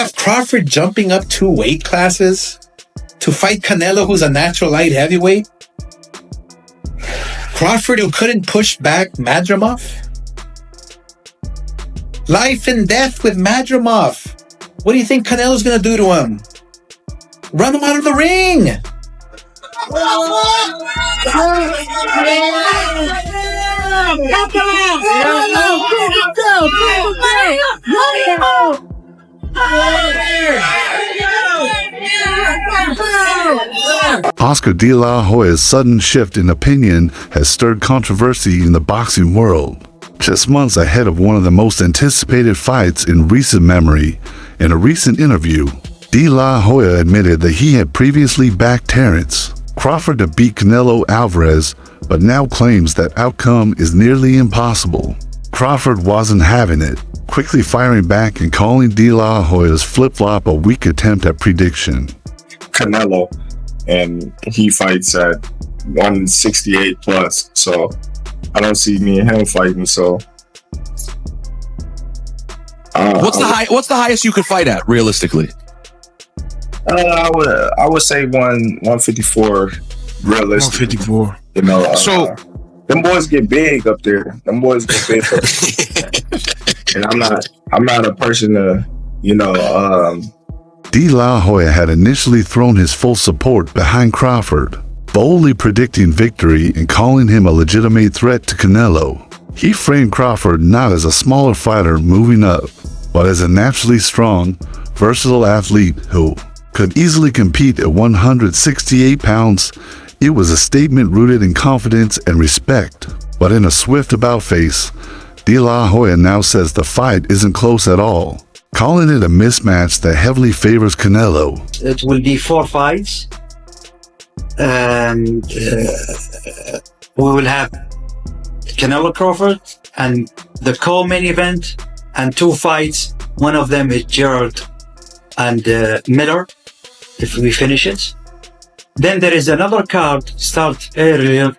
have Crawford jumping up 2 weight classes to fight Canelo, who's a natural light heavyweight? Crawford, who couldn't push back Madrimov? Life and death with Madrimov. What do you think Canelo's going to do to him? Run him out of the ring! Oscar De La Hoya's sudden shift in opinion has stirred controversy in the boxing world. Just months ahead of one of the most anticipated fights in recent memory, in a recent interview, De La Hoya admitted that he had previously backed Terence Crawford to beat Canelo Alvarez, but now claims that outcome is nearly impossible. Crawford wasn't having it, quickly firing back and calling De La Hoya's flip-flop a weak attempt at prediction. Canelo, and he fights at 168 plus, so I don't see me and him fighting. So what's the highest you could fight at realistically? I would say 154 realistic. 154. You know, So them boys get big up there. Them boys get big up there. And I'm not a person to, De La Hoya had initially thrown his full support behind Crawford, boldly predicting victory and calling him a legitimate threat to Canelo. He framed Crawford not as a smaller fighter moving up, but as a naturally strong, versatile athlete who could easily compete at 168 pounds. It was a statement rooted in confidence and respect. But in a swift about-face, De La Hoya now says the fight isn't close at all, calling it a mismatch that heavily favors Canelo. It will be 4 fights, and we will have Canelo Crawford and the co-main event, and 2 fights. One of them is Gerald and Miller, if we finish it. Then there is another card start earlier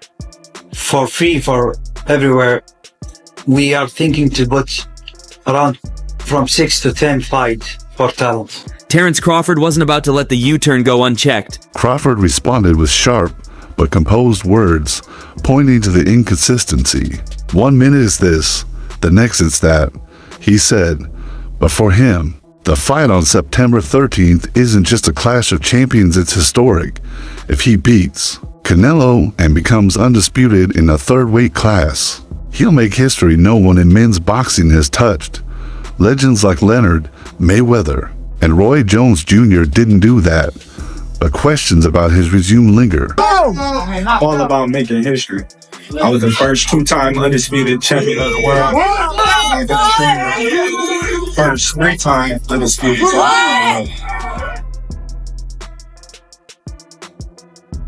for free for everywhere. We are thinking to put around from 6 to 10 fights for talent. Terence Crawford wasn't about to let the U-turn go unchecked. Crawford responded with sharp but composed words, pointing to the inconsistency. 1 minute is this, the next it's that, he said. But for him, the fight on September 13th isn't just a clash of champions, it's historic. If he beats Canelo and becomes undisputed in a 3rd weight class, he'll make history no one in men's boxing has touched. Legends like Leonard, Mayweather, and Roy Jones Jr. didn't do that, but questions about his resume linger. all about making history. I was the first 2-time undisputed champion of the world. First 3-time undisputed champion.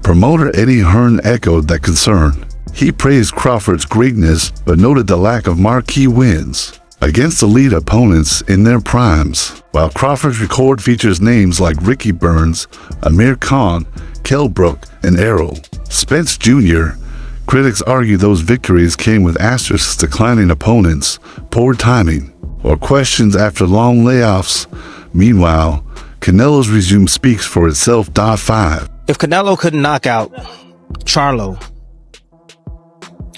Promoter Eddie Hearn echoed that concern. He praised Crawford's greatness, but noted the lack of marquee wins against elite opponents in their primes. While Crawford's record features names like Ricky Burns, Amir Khan, Kell Brook, and Errol Spence Jr., critics argue those victories came with asterisks declining opponents, poor timing, or questions after long layoffs. Meanwhile, Canelo's resume speaks for itself. 5. If Canelo couldn't knock out Charlo,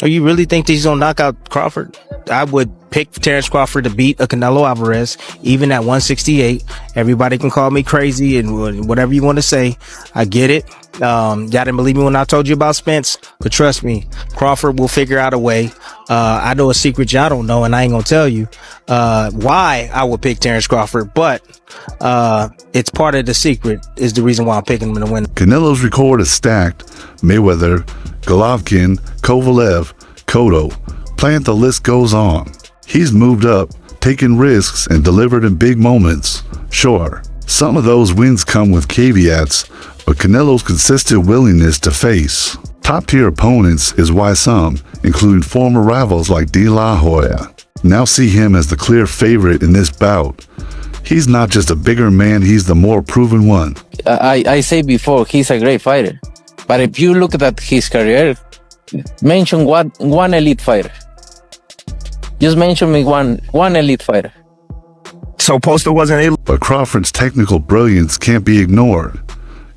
or you really think that he's gonna knock out Crawford? I would pick Terence Crawford to beat a Canelo Alvarez, even at 168. Everybody can call me crazy and whatever you want to say. I get it. Y'all didn't believe me when I told you about Spence, but trust me, Crawford will figure out a way. I know a secret y'all don't know, and I ain't gonna tell you why I would pick Terence Crawford, but it's part of the secret, is the reason why I'm picking him to win. Canelo's record is stacked. Mayweather, Golovkin, Kovalev, Cotto, plant the list goes on. He's moved up, taken risks, and delivered in big moments. Sure, some of those wins come with caveats, but Canelo's consistent willingness to face top-tier opponents is why some, including former rivals like De La Hoya, now see him as the clear favorite in this bout. He's not just a bigger man, he's the more proven one. I say before, he's a great fighter. But if you look at his career, mention one elite fighter. Just mention me one elite fighter. So Poster wasn't able. But Crawford's technical brilliance can't be ignored.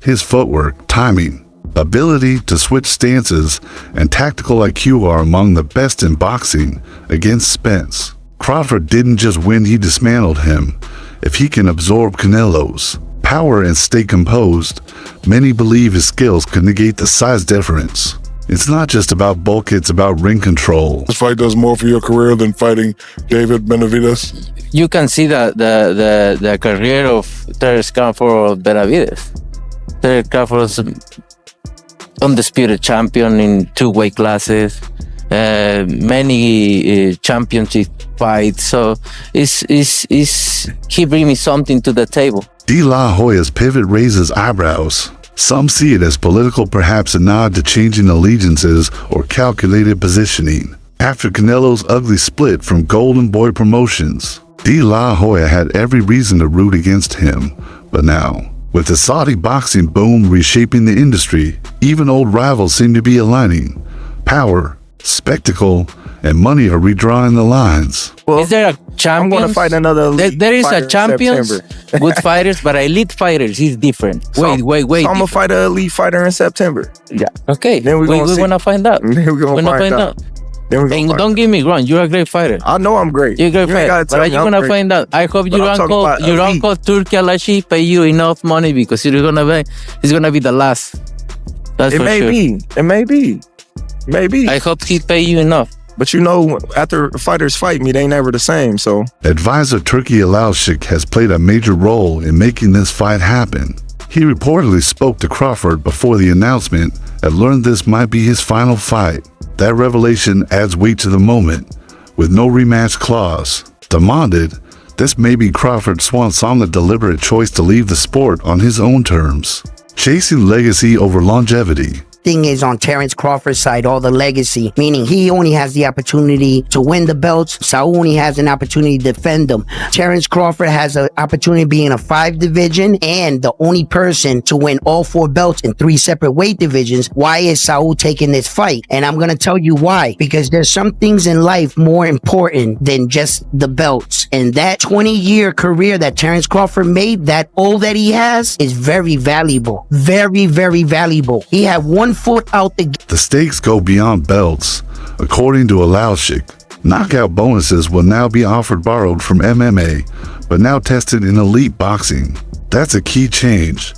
His footwork, timing, ability to switch stances, and tactical IQ are among the best in boxing against Spence. Crawford didn't just win, he dismantled him. If he can absorb Canelo's power and stay composed, many believe his skills could negate the size difference. It's not just about bulk, it's about ring control. This fight does more for your career than fighting David Benavidez? You can see the career of Terence Crawford or Benavidez. Terence Crawford is undisputed champion in 2 weight classes, many championship fights. So he bring me something to the table. De La Hoya's pivot raises eyebrows. Some see it as political, perhaps a nod to changing allegiances or calculated positioning. After Canelo's ugly split from Golden Boy Promotions, De La Hoya had every reason to root against him. But now, with the Saudi boxing boom reshaping the industry, even old rivals seem to be aligning. Power, spectacle, and money are redrawing the lines. Well, is there a champion? I'm going to fight another elite There is fighter a champion, in good fighters, but elite fighters is different. Wait. So I'm going to fight an elite fighter in September. Yeah. Okay, then we're going to find out. Then we're going to find out. And don't get me wrong, you're a great fighter. I know I'm great. You're a great fighter. But are you going to find out? I hope your uncle Turki Alashi pay you enough money, because he's going to be the last. That's it for may sure. be. It may be. Maybe. I hope he pay you enough. But you know, after fighters fight me, they never the same, so. Advisor Turki Alashi has played a major role in making this fight happen. He reportedly spoke to Crawford before the announcement and learned this might be his final fight. That revelation adds weight to the moment. With no rematch clause demanded, this may be Crawford's swan song, a deliberate choice to leave the sport on his own terms. Chasing legacy over longevity. Thing is, on Terence Crawford's side, all the legacy, meaning he only has the opportunity to win the belts. Saul only has an opportunity to defend them. Terence Crawford has an opportunity to be in a 5 division and the only person to win all 4 belts in 3 separate weight divisions. Why is Saul taking this fight? And I'm going to tell you why. Because there's some things in life more important than just the belts. And that 20-year career that Terence Crawford made, that all that he has, is very valuable. Very, very valuable. He had one foot out the stakes go beyond belts. According to Alashi, knockout bonuses will now be offered borrowed from MMA, but now tested in elite boxing. That's a key change.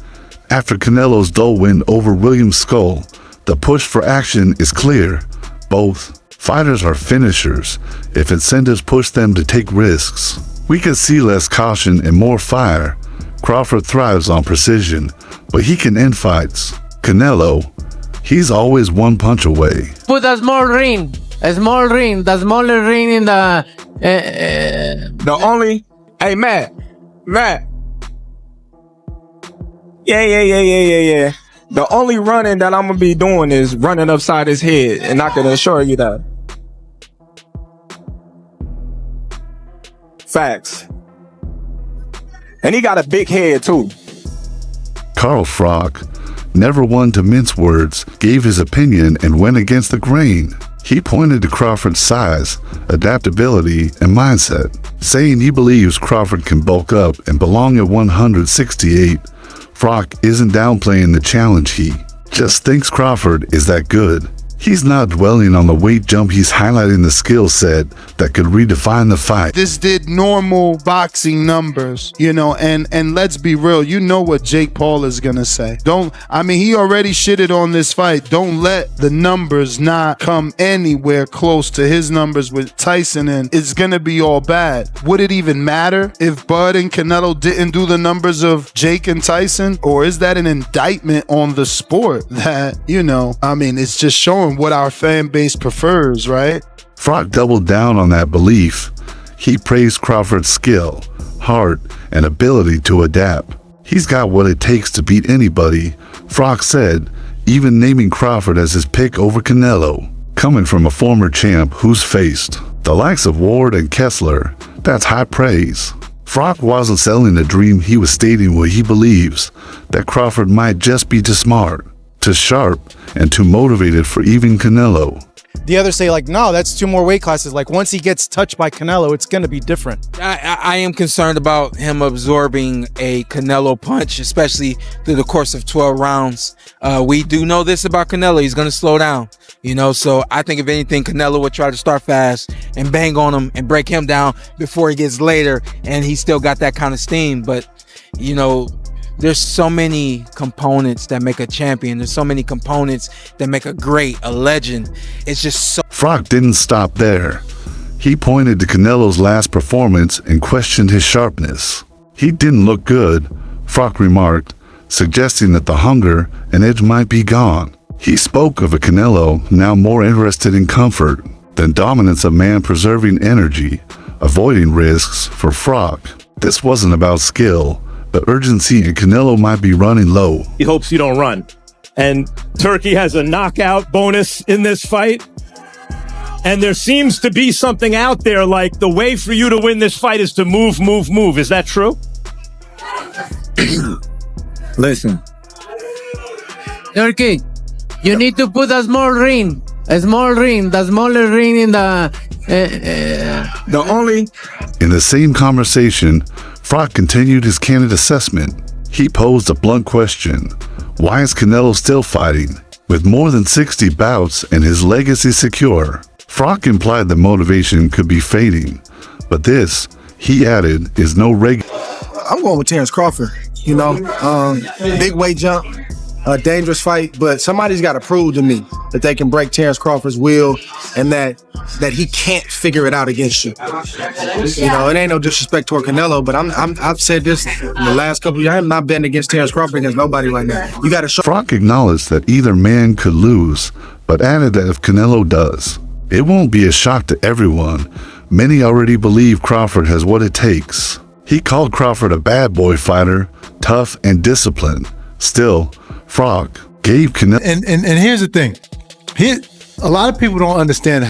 After Canelo's dull win over William Skull, the push for action is clear. Both fighters are finishers. If incentives push them to take risks, we could see less caution and more fire. Crawford thrives on precision, but he can end fights. Canelo, he's always one punch away. Put a small ring, the smaller ring in the. The only, hey Matt. Yeah. The only running that I'm gonna be doing is running upside his head, and I can assure you that. Facts. And he got a big head too. Carl Frock, never one to mince words, gave his opinion and went against the grain. He pointed to Crawford's size, adaptability, and mindset, saying he believes Crawford can bulk up and belong at 168. Frock isn't downplaying the challenge, he just thinks Crawford is that good. He's not dwelling on the weight jump, he's highlighting the skill set that could redefine the fight. This did normal boxing numbers, you know, and let's be real, you know what Jake Paul is gonna say. He already shitted on this fight. Don't let the numbers not come anywhere close to his numbers with Tyson, and it's gonna be all bad. Would it even matter if Bud and Canelo didn't do the numbers of Jake and Tyson? Or is that an indictment on the sport that, it's just showing what our fan base prefers, right? Frock doubled down on that belief. He praised Crawford's skill, heart, and ability to adapt. He's got what it takes to beat anybody, Frock said, even naming Crawford as his pick over Canelo. Coming from a former champ who's faced the likes of Ward and Kessler, that's high praise. Frock wasn't selling a dream, he was stating what he believes, that Crawford might just be too smart, too sharp, and too motivated for even Canelo. The others say like, no, that's 2 more weight classes. Like once he gets touched by Canelo, it's going to be different. I am concerned about him absorbing a Canelo punch, especially through the course of 12 rounds. We do know this about Canelo. He's going to slow down, you know, so I think if anything, Canelo would try to start fast and bang on him and break him down before he gets later. And he's still got that kind of steam. But, you know, there's so many components that make a champion. There's so many components that make a great, a legend. It's just so... Frock didn't stop there. He pointed to Canelo's last performance and questioned his sharpness. He didn't look good, Frock remarked, suggesting that the hunger and edge might be gone. He spoke of a Canelo now more interested in comfort than dominance, of man preserving energy, avoiding risks. For Frock, this wasn't about skill, but urgency, and Canelo might be running low. He hopes you don't run. And Turkey has a knockout bonus in this fight. And there seems to be something out there like the way for you to win this fight is to move, move, move. Is that true? Listen. Turkey, you need to put a small ring. A small ring. The smaller ring in the... In the same conversation, Frock continued his candid assessment. He posed a blunt question. Why is Canelo still fighting? With more than 60 bouts and his legacy secure, Frock implied that motivation could be fading. But this, he added, is no regular... I'm going with Terence Crawford. You know, big weight jump, a dangerous fight, but somebody's got to prove to me that they can break Terence Crawford's will and that he can't figure it out against you. You know, it ain't no disrespect toward Canelo, but I've said this in the last couple of years. I'm not betting against Terence Crawford against nobody right now. You got to show. Frock acknowledged that either man could lose, but added that if Canelo does, it won't be a shock to everyone. Many already believe Crawford has what it takes. He called Crawford a bad boy fighter, tough and disciplined. Still, Frock gave Canelo... And here's the thing. A lot of people don't understand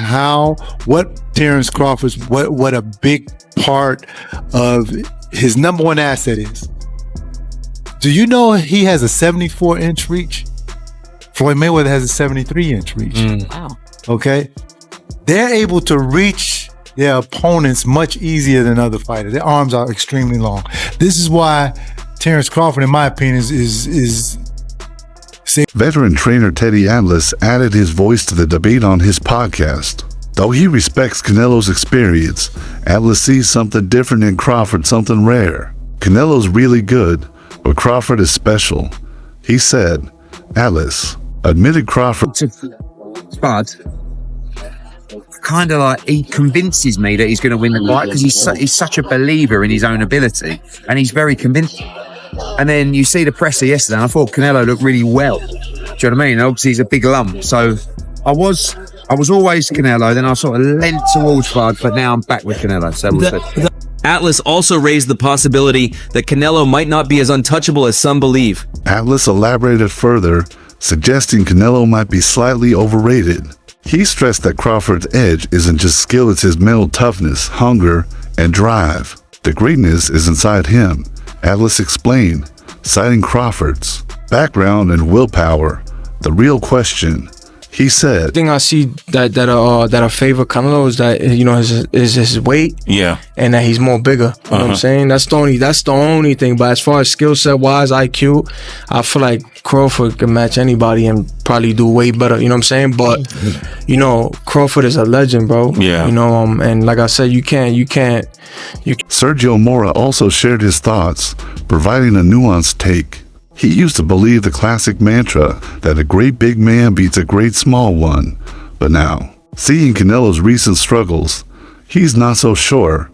what Terence Crawford's, what a big part of his number one asset is. Do you know he has a 74-inch reach? Floyd Mayweather has a 73-inch reach. Wow. Okay? They're able to reach their opponents much easier than other fighters. Their arms are extremely long. This is why Terence Crawford, in my opinion, is Veteran trainer Teddy Atlas added his voice to the debate on his podcast. Though he respects Canelo's experience, Atlas sees something different in Crawford, something rare. Canelo's really good, but Crawford is special. He said, Atlas admitted Crawford... Spud, kind of like, he convinces me that he's going to win the fight because he's such a believer in his own ability and he's very convincing. And then you see the presser yesterday and I thought Canelo looked really well. Do you know what I mean? Obviously he's a big lump, so I was always Canelo, then I sort of leant towards Spud, but now I'm back with Canelo, so we'll see. Atlas also raised the possibility that Canelo might not be as untouchable as some believe. Atlas elaborated further, suggesting Canelo might be slightly overrated. He stressed that Crawford's edge isn't just skill, it's his mental toughness, hunger, and drive. The greatness is inside him, Atlas explained, citing Crawford's background and willpower. The real question, he said, The thing I see that favor Canelo is that, you know, is his weight. Yeah. And that he's more bigger. You know what I'm saying? That's the only thing. But as far as skill set wise, IQ, I feel like Crawford can match anybody and probably do way better. You know what I'm saying? But you know, Crawford is a legend, bro. Yeah. You know, and like I said, you can't. Sergio Mora also shared his thoughts, providing a nuanced take. He used to believe the classic mantra that a great big man beats a great small one. But now, seeing Canelo's recent struggles, he's not so sure.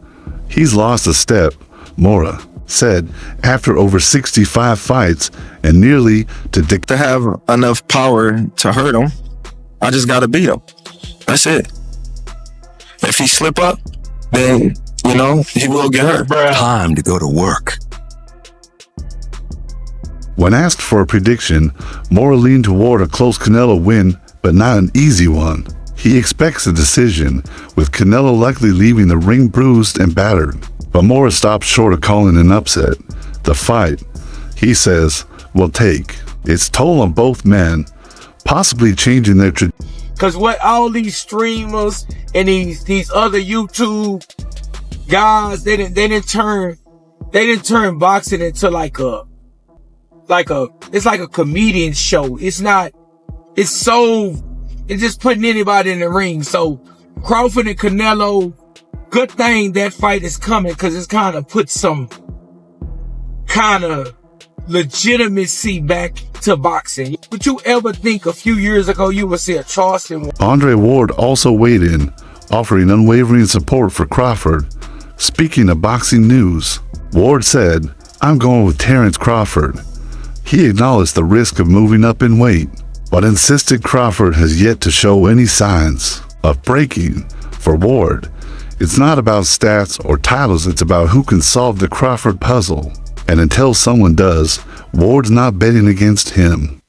He's lost a step, Mora said, after over 65 fights and nearly to have enough power to hurt him. I just gotta beat him. That's it. If he slip up, then, you know, he will get hurt. Time to go to work. When asked for a prediction, Mora leaned toward a close Canelo win, but not an easy one. He expects a decision, with Canelo likely leaving the ring bruised and battered. But Mora stopped short of calling an upset. The fight, he says, will take its toll on both men, possibly changing their trajectory. Cause what all these streamers and these other YouTube guys, they didn't turn boxing into it's like a comedian show. It's just putting anybody in the ring. So Crawford and Canelo, good thing that fight is coming, because it's kind of put some kind of legitimacy back to boxing. Would you ever think a few years ago you would see a Charleston? Andre Ward also weighed in, offering unwavering support for Crawford. Speaking of boxing news, Ward said, "I'm going with Terence Crawford." He acknowledged the risk of moving up in weight, but insisted Crawford has yet to show any signs of breaking. For Ward, it's not about stats or titles, it's about who can solve the Crawford puzzle. And until someone does, Ward's not betting against him.